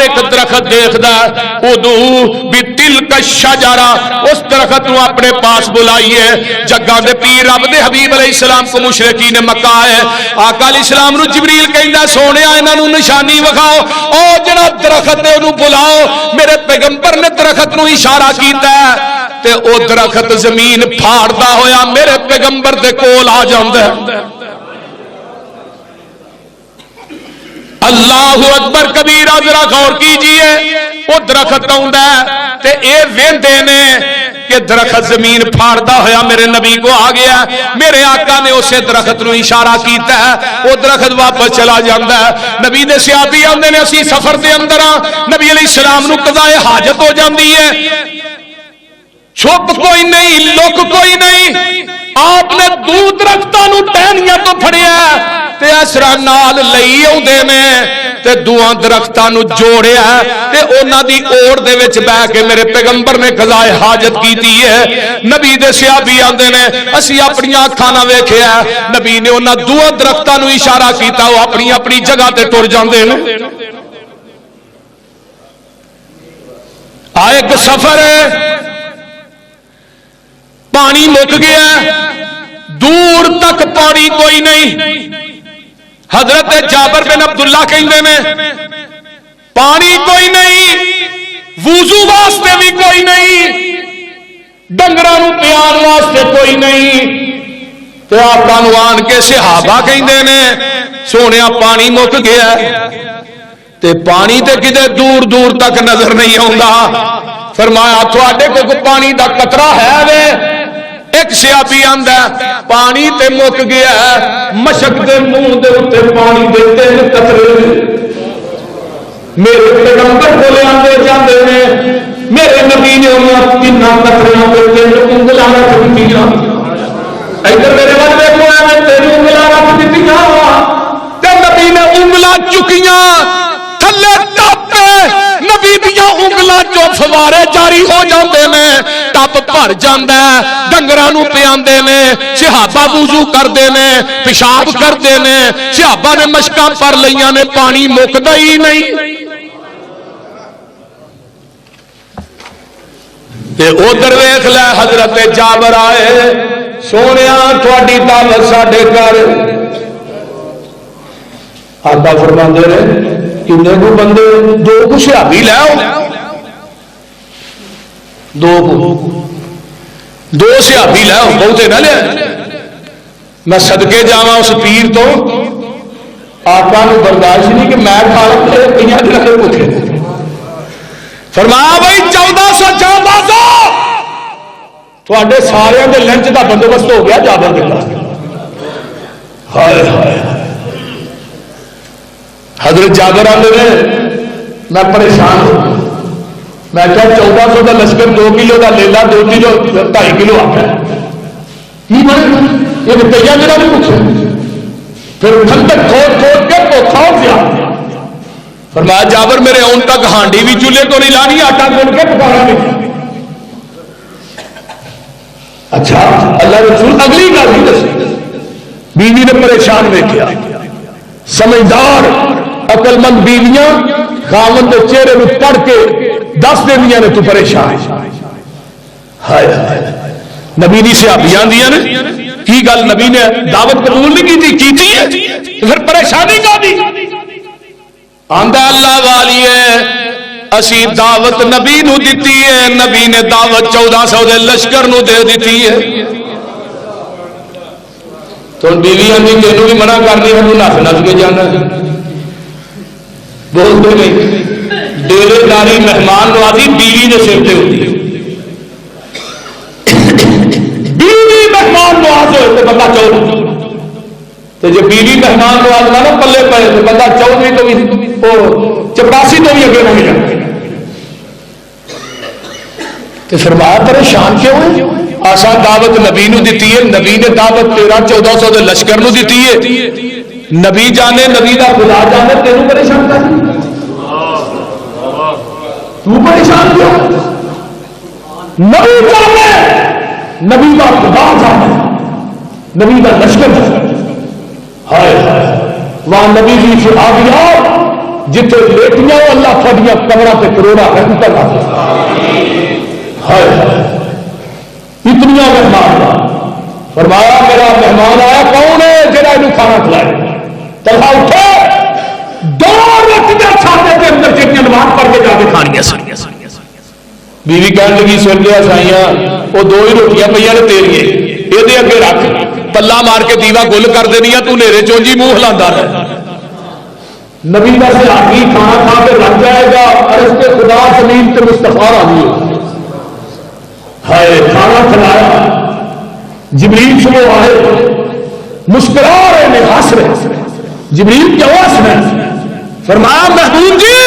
ایک درخت دیکھدا ادو بتلک الشجرہ اس درخت نو اپنے پاس بلائیے جگہ دے پیر رب دے حبیب علیہ السلام کو مشرکین مکہ ہے آقا علیہ السلام نو جبریل کہندا سونیا انہاں نو نشانی وکھاؤ او جڑا درخت ہے اونوں بلاؤ میرے پیغمبر نے درخت نو اشارہ کیتا ہے تے او درخت زمین پھاڑدا ہویا میرے پیغمبر دے کول آ جاندا ہے اللہ اکبر کبیرہ ذرا غور کیجئے وہ درخت آندا ہے تے اے ویندے نے کہ درخت زمین پھاڑدا ہویا میرے نبی کو آ گیا میرے آقا نے اسے درخت نو اشارہ کیتا ہے وہ درخت واپس چلا جاندا ہے نبی دے صحابی آندے نے اسی سفر دے اندر نبی علیہ السلام نو قضاء حاجت ہو جاندی ہے چھپ کوئی نہیں لک کوئی نہیں آپ نے دو درختاں نو ٹہنیاں تو پھڑیا تے اسرا نال لئی اوندے نے تے دوواں درختاں نو جوڑیا تے انہاں دی اوڑ دے وچ بیٹھ کے میرے پیغمبر نے قضاء حاجت کیتی ہے نبی دے صحابی آندے نے اسی اپنی اکھاں نال ویکھیا نبی نے انہاں دوواں درختاں نو اشارہ کیتا او اپنی اپنی جگہ تے ٹر جاندے نے ایک سفر ہے پانی مک گیا دور تک پانی کوئی نہیں حضرت جابر بن عبداللہ کہندے نے پانی کوئی نہیں وضو واسطے بھی کوئی نہیں ڈنگراں نوں پیان واسطے کوئی نہیں تے آقا نوں آن کے صحابہ کہندے نے سونیا پانی مک گیا تے پانی تے کدے دور دور تک نظر نہیں آوندا فرمایا تواڈے کوئی پانی دا قطرہ ہے وے ایک صحابی آندا پانی تے مک گیا مشک دے منہ دے اوتے پانی دے 3 قطرے میرے پیغمبر کولے آندے جاندے نے میرے نبی نے انہاں 3 قطریاں تے 3 انگلاں رکھ دتیاں ادھر میرے ول دیکھو میں 3 انگلاں رکھ دتیاں تے نبی نے انگلاں چکیاں تھلے ٹاپے نبی دیاں انگلاں جو فوارے جاری ہو جاندے نے ٹپ بھر جاندا ہے ڈنگراں نوں پیاندے نے صحابہ وضو کردے نے پیشاب کردے نے صحابہ نے مشکاں پر لئیاں نے پانی مکدا ہی نہیں تے ادھر ویکھ لے حضرت جابر آئے سونیا تہاڈی دعوت ساڈے گھر آقا فرماندے نے کنے کو بندے 2 کو صحابی لے آؤ 2 صحابی لے آؤ بہتے نہ لے میں صدقے جاواں اس پیر تو آقا نو برداشت نہیں کہ میں کھا لوں کئی دن رکھے بھوکے فرمایا بھائی 1400 جان بازو تھوڑے سارے دے لنچ دا بندوبست ہو گیا جابر دے پاس ہائے ہائے حضرت جابر آندے نے میں پریشان ہوں میں کہا 1400 کا لشکر 2 کلو کا لیلا 2 کلو 2.5 کلو آتا ہے یہ روپیہ میرا بھی پوچھے پھر ٹھنڈک کھود کھود کے پوکھا ہو گیا فرمایا جابر میرے اون تک ہانڈی بھی چولہے کو نہیں لانی آٹا گھن کے پکانا نہیں اچھا اللہ رسول اگلی گل ہی دسی بیوی نے پریشان ویکھیا سمجھدار عقل مند بیویاں خاوند کے چہرے میں پڑھ کے 10 دنیا نے تو پریشان ہائے ہائے نبی دی صحابیاں دیاں نے کی گل نبی نے دعوت قبول نہیں کی تھی پھر پریشانی کا دی آندا اللہ والی ہے اسی دعوت نبی نو دیتی ہے نبی نے دعوت 1400 دے لشکر نو دے دیتی ہے تو بیویاں دی تینوں بھی منع کرنی ہے نس نس کے جانا بولتے نہیں ڈیرے داری مہمان نوازی بیوی نے سر پہ ہوتی ہے بیوی مہمان نواز ہوئے تو بندہ چور تو جو بیوی مہمان نواز نہ پلے پائے تو بندہ چودھری تو بھی چپراسی تو بھی اگے نہیں جاتے تو فرمایا پریشان کیوں ہے آسان دعوت نبی نو دیتی ہے نبی نے دعوت 1300-1400 دے لشکر نو دیتی ہے نبی جانے نبی دا خدا جانے تینوں پریشان کر تو پریشان کیوں نبی جانے نبی دا خدا جانے نبی دا لشکر ہائے وہاں نبی دی صحابیات جتنے بیٹیاں اللہ دیا قبروں سے کروڑا رحمت ہے اتنی مہمان فرمایا میرا مہمان آیا کون ہے جڑا یہ کھانا کھلائے چلا اٹھے 2 روٹیاں کھانے کے اندر جتنی نماز پڑھ کے جا کے کھانیاں سن بیوی کہنے لگی سن لیا سائیاں وہ 2 ہی روٹیاں پہ نے تیریے یہ اگے رکھ پلا مار کے دیوا گل کر دینی تو نیرے چونجی منہ ہلا رہے نبی کا صحابی کھانا کھا کے لگ جائے گا عرض کے خدا زمین کے مستفا آئی ہے کھانا کھلایا جبریل سے وہ آئے مسکرا رہے ہیں ہنس رہے جبریل کیا ہنس رہے فرمایا محبوب جی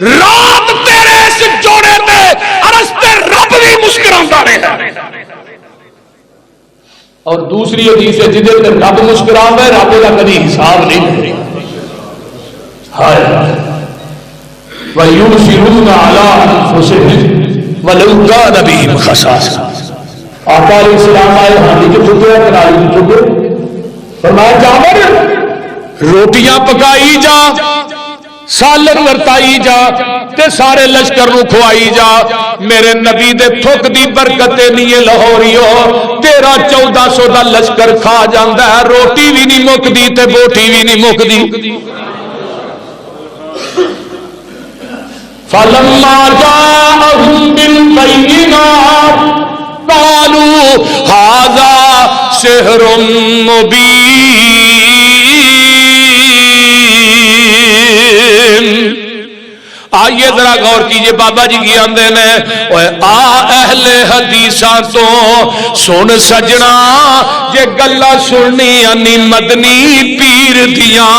رات تیرے اس جوڑے تے عرض تے رب بھی مسکراتا رہے اور دوسری حدیث ہے جدے تے رب مسکراتا ہے رب کا کبھی حساب نہیں لے ہائے وَيُبْصِرُونَ عَلَىٰ أَنفُسِهِمْ وَلَوْ كَانَ بِهِمْ خَصَاصَةٌ آقا علیہ السلام آئے ہاتھی کے چھٹے کناری کے چھٹے فرمایا جابر روٹیاں پکائی جا سالن ورتائی جا تے سارے لشکر نو کھوائی جا میرے نبی دے تھک دی برکت نہیں لاہوریو 1300-1400 دا لشکر کھا جاندا ہے روٹی بھی نہیں مکدی تے بوٹی بھی نہیں مکدی فَلَمَّا جَاءَهُم بِالْبَيِّنَاتِ قَالُوا هَذَا سِحْرٌ مُبِينٌ آئیے ذرا غور کیجئے بابا جی کی آندے نے آ اہل حدیثاں تو سن سجنا جے گلا سننی انی مدنی پیر دیاں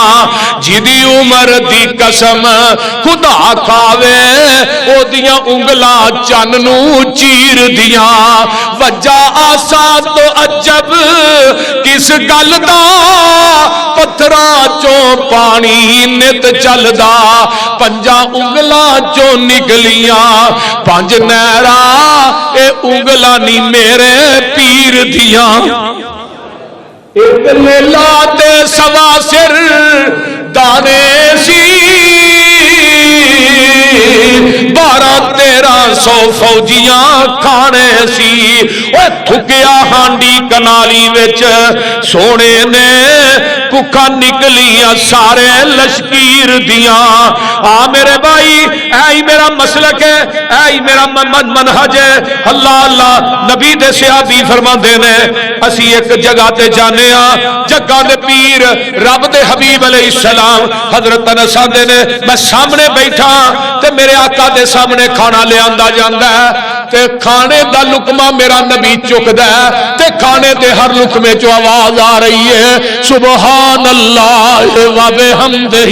جدی عمر دی قسم خدا کھاوے او دیاں انگلاں چن نو چیر دیاں وجہ آسان تو عجب کس گل دا پتھراں چوں پانی نت چلدا پنجا انگلاں چو نکلیاں 5 نہرا اے انگلاں نی میرے پیر دیاں ایک لیلا تے سوا سر دانے سی 1200-1300 فوجیاں کھانے سی اوہ تھکیا ہانڈی کنالی وچ سونے نے ککھا نکلیاں سارے لشکیر دیاں میرے بھائی اے میرا مسلک ہے اے میرا منہج ہے اللہ اللہ نبی دے صحابی فرماندے نے اسی ایک جگہ تے جانے جگہ دے پیر رب دے حبیب علیہ السلام حضرت انس آندے نے میں سامنے بیٹھا تے میرے آقا دے سامنے کھانا لے آندا جاندا ہے تے کھانے دا لقمہ میرا نبی چکدا ہے تے کھانے دے ہر لقمے چوں آواز آ رہی ہے سبحان اللہ و بحمدہ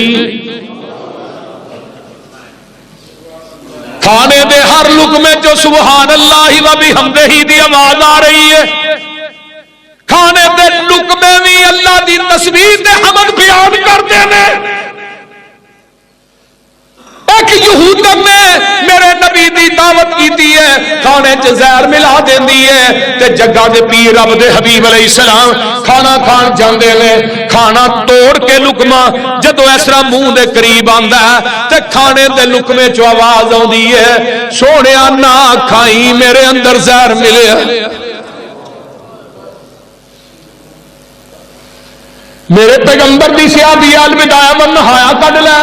کھانے دے ہر لقمے چوں سبحان اللہ و بحمدہ دی آواز آ رہی ہے کھانے دے لقمے بھی اللہ دی تسبیح تے حمد بیان کردے نے ایک یہودن نے میرے نبی دی دعوت کیتی ہے کھانے چ زہر ملا دیندی ہے تے جگہ دے پیر رب دے حبیب علیہ السلام کھانا کھان جاندے نے کھانا توڑ کے لقمہ جدو اس طرح منہ دے قریب آندا ہے تے کھانے دے لقمے چ آواز آندی ہے سونیا نہ کھائی میرے اندر زہر ملیا میرے پیغمبر دی صحابی الوداع من نہایا کڈ لے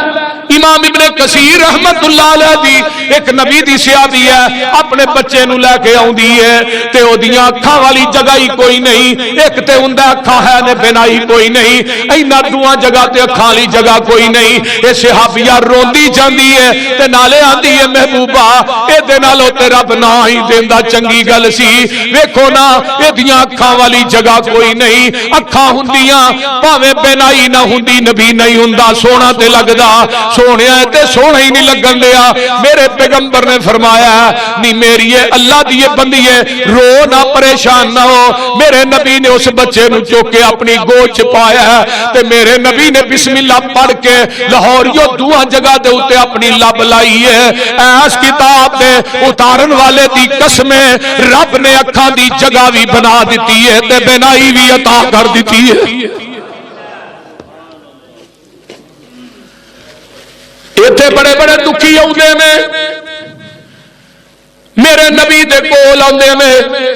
امام ابن کثیر رحمت اللہ علیہ دی ایک نبی دی صحابی ہے اپنے بچے نو لے کے آوندی ہے تے اودیاں اکھاں والی جگہ ہی کوئی نہیں ایک تے ہوندا اکھاں ہے نے بنائی کوئی نہیں اینا دوواں جگہ تے اکھاں والی جگہ کوئی نہیں اے صحابیہ روندی جاندی ہے تے نالے آندی ہے محبوبہ اے دے نالوں تے رب نہ ہی دیندا چنگی گل سی ویکھو نا اے دیاں اکھاں والی جگہ کوئی نہیں اکھاں ہوندیاں بھاویں بنائی نہ ہوندی نبی نہیں ہوندا سونا تے لگدا سونے تے سونا ہی نہیں لگن دیا میرے پیغمبر نے فرمایا نہیں میری اللہ دی بندی ہے رو نہ پریشان نہ ہو میرے نبی نے اس بچے نو چوک کے اپنی گود چ پایا تے میرے نبی نے بسم اللہ پڑھ کے لاہوریو دعا جگہ دے اوتے اپنی لب لائی ہے اس کتاب دے اتارن والے دی قسم رب نے اکھاں دی جگہ بھی بنا دتی ہے تے بنائی بھی عطا کر دتی ہے ایتھے بڑے بڑے دکھی میرے نبی دے کول آندے نے